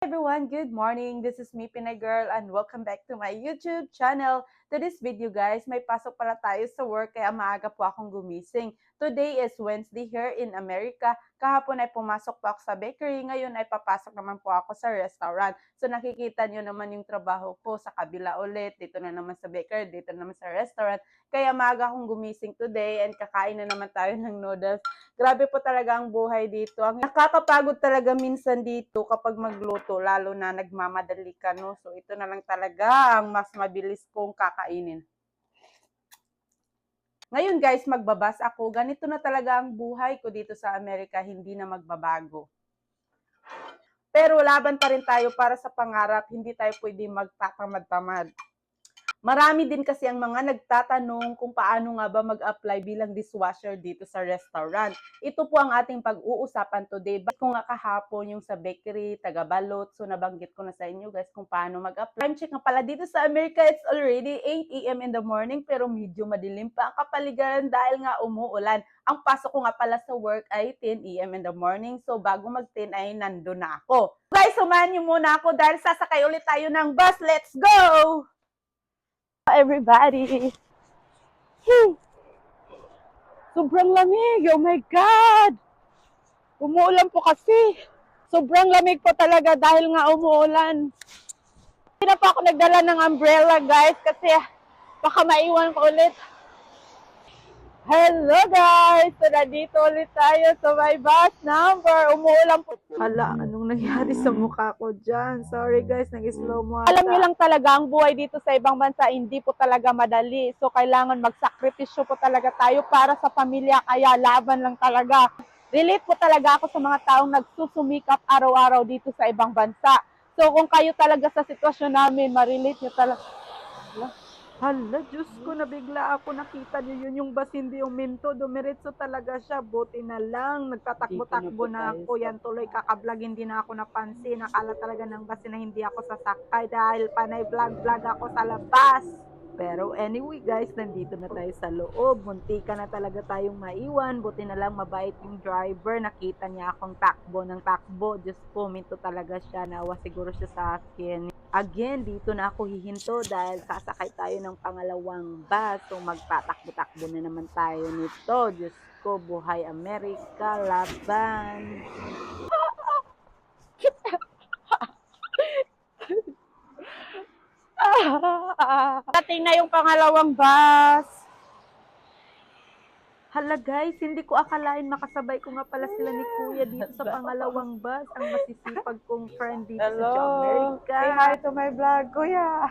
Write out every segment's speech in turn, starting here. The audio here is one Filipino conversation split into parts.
Everyone, good morning. This is me, Pinay Girl, and welcome back to my YouTube channel. To this video, guys, may pasok pala tayo sa work kaya maaga po akong gumising. Today is Wednesday here in America. Kahapon ay pumasok po ako sa bakery. Ngayon ay papasok naman po ako sa restaurant. So nakikita nyo naman yung trabaho ko sa kabila ulit. Dito na naman sa bakery, dito na naman sa restaurant. Kaya maaga akong gumising today and kakain na naman tayo ng noodles. Grabe po talaga ang buhay dito. Ang nakakapagod talaga minsan dito kapag magluto, lalo na nagmamadali ka, no? So ito na lang talaga ang mas mabilis kong kakainin. Ngayon guys, magbabas ako. Ganito na talaga ang buhay ko dito sa Amerika, hindi na magbabago. Pero laban pa rin tayo para sa pangarap, hindi tayo pwede magtatamad-tamad. Marami din kasi ang mga nagtatanong kung paano nga ba mag-apply bilang dishwasher dito sa restaurant. Ito po ang ating pag-uusapan today. Bakit ko nga kahapon yung sa bakery, taga-balot, so nabanggit ko na sa inyo guys kung paano mag-apply. Time check nga pala dito sa Amerika, it's already 8 a.m. in the morning pero medyo madilim pa ang kapaligiran dahil nga umuulan. Ang pasok ko nga pala sa work ay 10 a.m. in the morning, so bago mag-10 ay nandun na ako. Guys, sumahan niyo muna ako dahil sasakay ulit tayo ng bus. Let's go! Everybody. Sobrang lamig. Oh my God. Umuulan po kasi. Sobrang lamig po talaga dahil nga umuulan. Hindi na po ako nagdala ng umbrella guys kasi baka maiwan ko ulit. Hello guys! So nandito ulit tayo sa my bus number. Umuulan po. Hala, anong nangyari sa mukha ko dyan? Sorry guys, nag-slow mo ata. Alam niyo lang talaga, ang buhay dito sa ibang bansa, hindi po talaga madali. So kailangan magsakripisyo po talaga tayo para sa pamilya, kaya laban lang talaga. Relate po talaga ako sa mga taong nagsusumikap araw-araw dito sa ibang bansa. So kung kayo talaga sa sitwasyon namin, ma-relate niyo talaga. Hala, Diyos ko, nabigla ako. Nakita niyo yun, yung bus hindi uminto. Dumiretso talaga siya. Buti na lang. Nagtatakbo-takbo na ako. Yan tuloy kakablog. Hindi na ako napansin. Nakala talaga ng bus na hindi ako sasakay dahil panay vlog-vlog ako sa labas. Pero anyway guys, nandito na tayo sa loob. Muntika na talaga tayong maiwan. Buti na lang mabait yung driver. Nakita niya akong takbo ng takbo. Diyos ko, minto talaga siya. Nawa siguro siya sa akin. Again, dito na ako hihinto dahil sasakay tayo ng pangalawang bus. So magtatakbo-takbo na naman tayo nito. Diyos ko, buhay Amerika, laban. Dating na yung pangalawang bus. Hala guys, hindi ko akalain makasabay ko nga pala sila ni Kuya dito sa pangalawang bus. Ang masisipag kong friend dito sa Amerika. Say hi to my vlog, Kuya.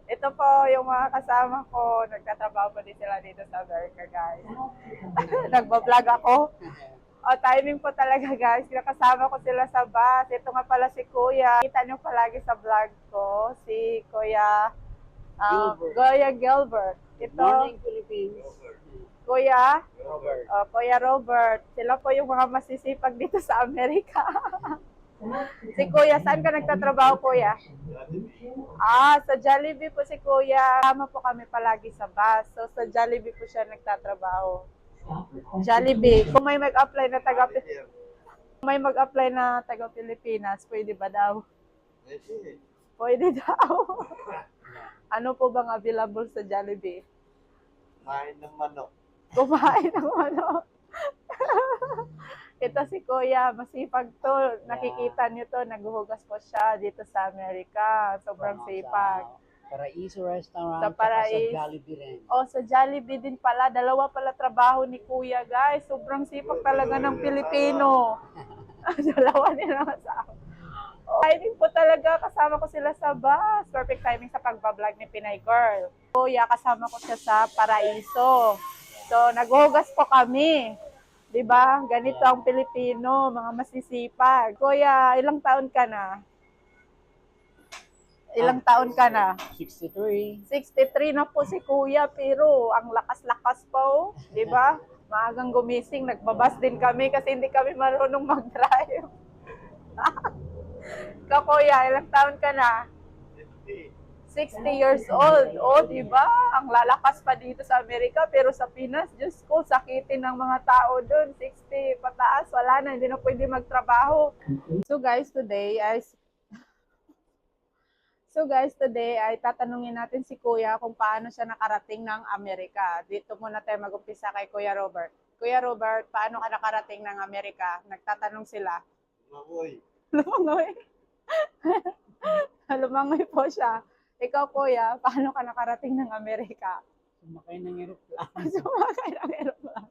Ito po yung mga kasama ko. Nagtatrabaho po din sila dito sa Amerika, guys. Nagbablog ako. O, timing po talaga, guys. Kasama ko sila sa bus. Ito nga pala si Kuya. Kita nyo palagi sa vlog ko. Si Kuya Goya Gilbert. Ito, Morning, Philippines. Kuya Robert. Kuya Robert. Sila po yung mga masisipag dito sa Amerika. Si Kuya, saan ka nagtatrabaho, Kuya? Sa Jollibee po si Kuya. Tama po kami palagi sa bus. So, sa Jollibee po siya nagtatrabaho. Jollibee. Kung may mag-apply na taga-Pilipinas, pwede ba daw? Pwede daw. Ano po bang available sa Jollibee? Kumain ng manok. Kumain ng manok. Ito si Kuya, masipag to. Nakikita niyo to, naghuhugas po siya dito sa Amerika. Sobrang sipag. Sa Paraiso Restaurant. Sa Paraiso. Sa Jollibee rin. Sa Jollibee din pala. Dalawa pala trabaho ni Kuya, guys. Sobrang sipag talaga ng Pilipino. Dalawa din ang asawa. Timing po talaga. Kasama ko sila sa bus. Perfect timing sa pagbablog ni Pinay Girl. Kuya, kasama ko siya sa Paraiso. So, naghuhugas po kami. Diba? Ganito ang Pilipino, mga masisipag. Kuya, ilang taon ka na? Ilang taon ka na? 63. 63 na po si Kuya, pero ang lakas-lakas po, di ba? Maagang gumising, nagbabas din kami kasi hindi kami marunong mag-drive. Ikaw, Kuya, ilang taon ka na? 60 years old. O, di ba? Ang lalakas pa dito sa Amerika. Pero sa Pinas, Diyos ko, sakitin ng mga tao doon. 60 pataas, wala na. Hindi na pwede magtrabaho. So guys, today ay tatanungin natin si Kuya kung paano siya nakarating ng Amerika. Dito muna tayo mag-umpisa kay Kuya Robert. Kuya Robert, paano ka nakarating ng Amerika? Nagtatanong sila. Maboy. Lumangoy. Lumangoy po siya. Ikaw, Kuya, paano ka nakarating ng Amerika? Sumakay ng aeroplano. Sumakay ng aeroplano.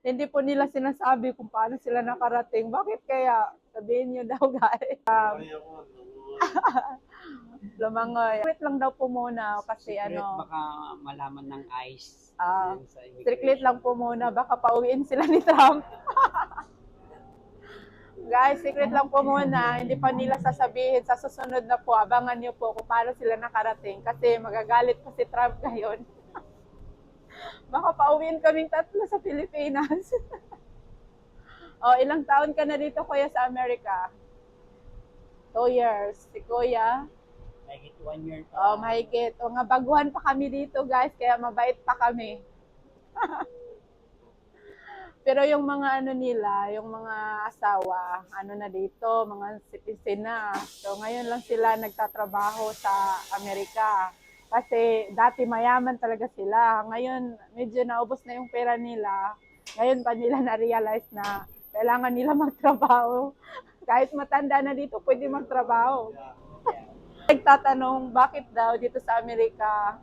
Hindi po nila sinasabi kung paano sila nakarating. Bakit kaya? Sabihin niyo daw, guys. Ay, ako. Lumangoy. Wait lang daw po muna kasi Secret, ano. baka malaman ng ICE. Ah, Yan sa immigration. strictly lang po muna. Baka pauwiin sila ni Trump. Guys, secret lang po muna. Hindi pa nila sasabihin. Sa susunod na po, abangan niyo po kung paano sila nakarating. Kasi magagalit pa si Trump ngayon. Baka pauwiin kaming tatlo sa Pilipinas. O, ilang taon ka na dito, Kuya, sa Amerika? 2 years. Si Kuya? Mahigit 1 year pa. Oh, mahigit. O nga, baguhan pa kami dito, guys. Kaya mabait pa kami. Pero yung mga ano nila, yung mga asawa, ano na dito, mga citizen na. So ngayon lang sila nagtatrabaho sa Amerika. Kasi dati mayaman talaga sila. Ngayon, medyo naubos na yung pera nila. Ngayon pa nila na-realize na kailangan nila magtrabaho. Kahit matanda na dito, pwede magtrabaho. Nagtatanong, bakit daw dito sa Amerika,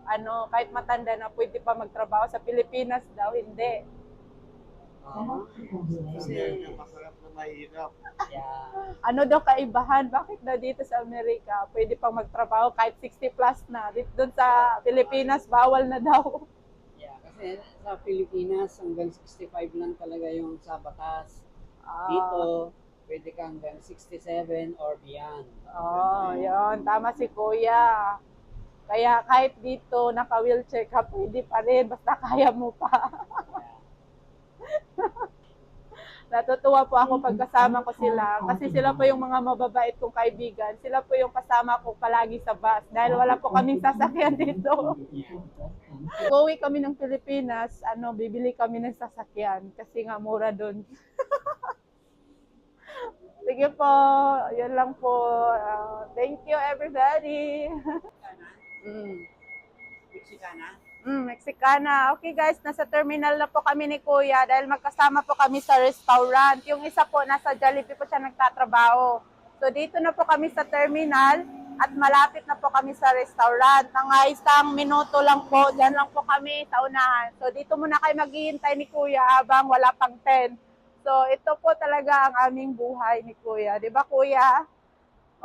kahit matanda na pwede pa magtrabaho, sa Pilipinas daw, hindi. Kasi masarap na mahirap. Yeah. Ano daw kaibahan? Bakit daw dito sa Amerika pwede pang magtrabaho kahit 60 plus na? Dito doon sa Pilipinas, bawal na daw. Yeah, kasi sa Pilipinas hanggang 65 lang talaga yung sa batas. Dito, pwede ka hanggang 67 or beyond. Yun. Tama si Kuya. Kaya kahit dito, naka-wheelchair ka, pwede pa rin. Basta kaya mo pa. Natutuwa po ako pagkasama ko sila kasi sila po yung mga mababait kong kaibigan. Sila po yung kasama ko palagi sa bus dahil wala po kaming sasakyan dito. Uwi kami ng Pilipinas, bibili kami ng sasakyan kasi nga mura doon. Sige po, yun lang po. Thank you everybody. Mexicana? Mexicana. Okay guys, nasa terminal na po kami ni Kuya dahil magkasama po kami sa restaurant. Yung isa po, nasa Jollibee po siya nagtatrabaho. So dito na po kami sa terminal at malapit na po kami sa restaurant. Mga isang minuto lang po, dyan lang po kami sa unahan. So dito muna kayo maghihintay ni Kuya habang wala pang 10. So ito po talaga ang aming buhay ni Kuya. Di ba Kuya?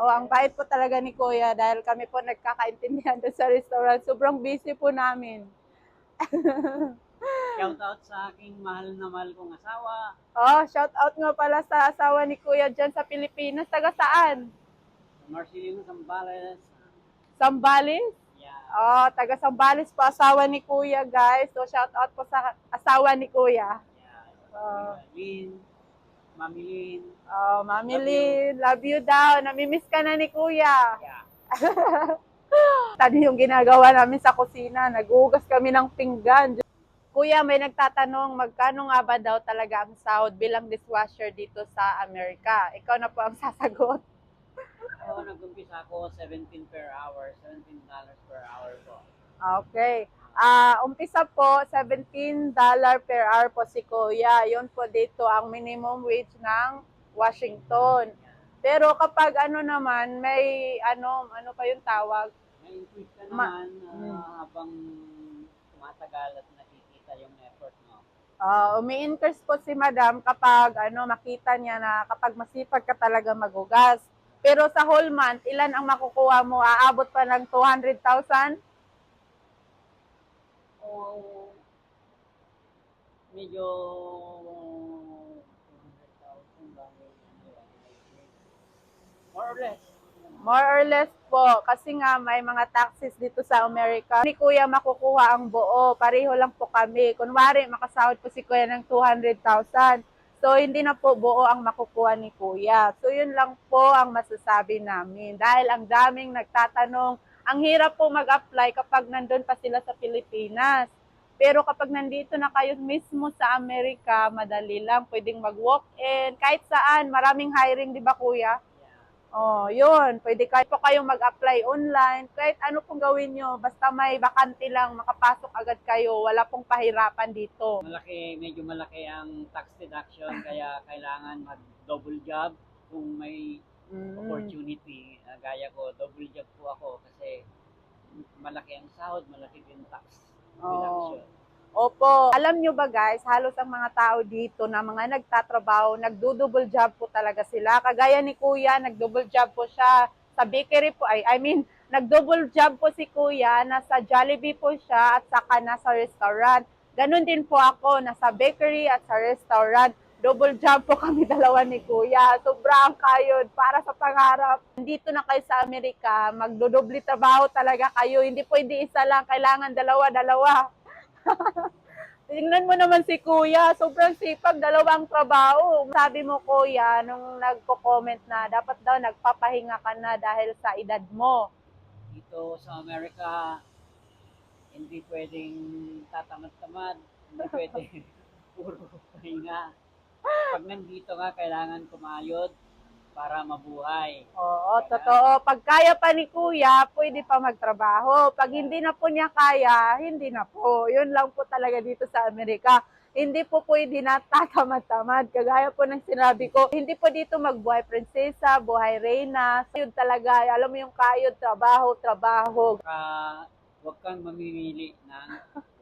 Ang bait po talaga ni Kuya dahil kami po nagkakaintindihan doon sa restaurant. Sobrang busy po namin. Shout out sa aking mahal na mahal kong asawa. Shout out nga pala sa asawa ni Kuya dyan sa Pilipinas. Taga saan? Marcelino Zambales. Sambales? Yeah. Taga Sambales po asawa ni Kuya, guys. So shout out po sa asawa ni Kuya. Yeah. Mami Lynn. Mami Lynn, love you daw. Namimiss ka na ni Kuya. Yeah. Tadi yung ginagawa namin sa kusina. Naghuhugas kami ng pinggan. Kuya, may nagtatanong, magkano nga ba daw talaga ang sahod bilang dishwasher dito sa Amerika? Ikaw na po ang sasagot. Nag-umpisa ako 17 per hour. $17 per hour po. Okay. Umpisa po, $17 per hour po si Kuya. Yun po dito ang minimum wage ng Washington. Pero kapag naman, may ano pa yung tawag? May increase ka naman habang tumatagal at nakikita yung effort mo. Umi-increase po si Madam kapag makita niya na kapag masipag ka talaga maghugas. Pero sa whole month, ilan ang makukuha mo? Aabot pa ng 200,000? Medyo 200,000 more or less. More or less po. Kasi nga may mga taxes dito sa Amerika. Ni Kuya makukuha ang buo. Pareho lang po kami. Kunwari, makasahod po si Kuya ng 200,000. So, hindi na po buo ang makukuha ni Kuya. So, yun lang po ang masasabi namin. Dahil ang daming nagtatanong, ang hirap po mag-apply kapag nandun pa sila sa Pilipinas. Pero kapag nandito na kayo mismo sa Amerika, madali lang, pwedeng mag-walk-in, kahit saan, maraming hiring, di ba Kuya? Oh, yun, pwede kayo po kayong mag-apply online, kahit ano pong gawin nyo, basta may bakante lang, makapasok agad kayo, wala pong pahirapan dito. Medyo malaki ang tax deduction, kaya kailangan mag-double job kung may opportunity. Gaya ko, double job po ako kasi malaki ang sahod, malaki din tax deduction. Opo. Alam nyo ba guys, halos ang mga tao dito na mga nagtatrabaho, nagdo-double job po talaga sila. Kagaya ni Kuya, nag-double job po siya sa bakery po. Nag-double job po si Kuya, nasa Jollibee po siya at saka nasa restaurant. Ganon din po ako, nasa bakery at sa restaurant. Double job po kami dalawa ni Kuya. Sobrang kayod para sa pangarap. Dito na kayo sa Amerika, magdodoble trabaho talaga kayo. Hindi pwede isa lang, kailangan dalawa-dalawa. Tingnan mo naman si Kuya, sobrang sipag, dalawang trabaho. Sabi mo Kuya, nung nagko-comment na dapat daw nagpapahinga ka na dahil sa edad mo. Dito sa Amerika, hindi pwedeng tatamad-tamad, hindi pwedeng puro pahinga. Pag nandito nga, kailangan kumayod para mabuhay. Oo, totoo. Pag kaya pa ni Kuya, pwede pa magtrabaho. Pag hindi na po niya kaya, hindi na po. Yun lang po talaga dito sa Amerika. Hindi po pwede na tatamad-tamad. Kagaya po ng sinabi ko, hindi po dito magbuhay prinsesa, buhay reyna. Yun talaga, alam mo yung kayod, trabaho, trabaho. Huwag kang mamimili ng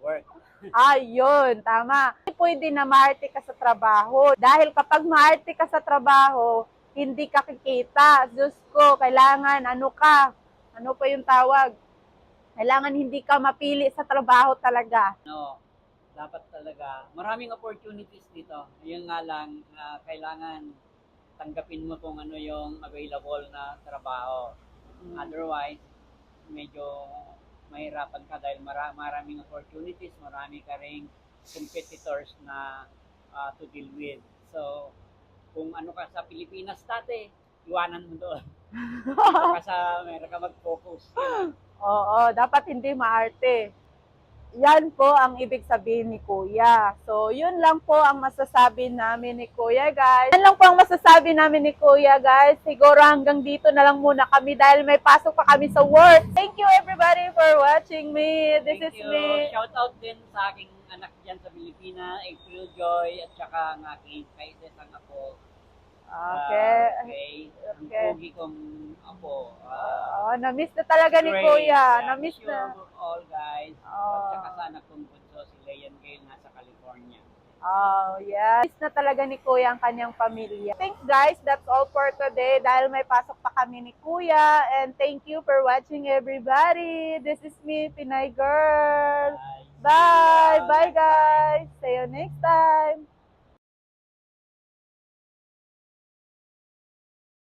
work. Ayun, tama. Hindi pwede na maarte ka sa trabaho. Dahil kapag maarte ka sa trabaho, hindi ka kikita. Diyos ko, kailangan, ano pa yung tawag? Kailangan hindi ka mapili sa trabaho talaga. No, dapat talaga. Maraming opportunities dito. Yun nga lang, kailangan tanggapin mo kung ano yung available na trabaho. Otherwise, medyo mahirapan ka dahil maraming opportunities, marami ka ring competitors na to deal with. So, kung ano ka sa Pilipinas dati, iwanan mo doon. Dito ka sa Amerika mag-focus. Oo, dapat hindi maarte. Yan po ang ibig sabihin ni Kuya. So, yun lang po ang masasabi namin ni Kuya, guys. Yan lang po ang masasabi namin ni Kuya, guys. Siguro hanggang dito na lang muna kami dahil may pasok pa kami sa work. Thank you everybody for watching me. This is me. Shout out din sa aking anak dyan sa Pilipinas, April Joy, at saka ang aking kaises ang apo. Okay. Ang pogi kong apo. Na-miss na talaga ni Kuya. Na-miss you na. all guys. At saka sa anak kong bunso, si Leon Gale, nasa California. Oh, yeah. Miss na talaga ni Kuya ang kanyang pamilya. Thanks guys, that's all for today dahil may pasok pa kami ni Kuya. And thank you for watching everybody. This is me, Pinay Girl. Bye! Bye guys! See you next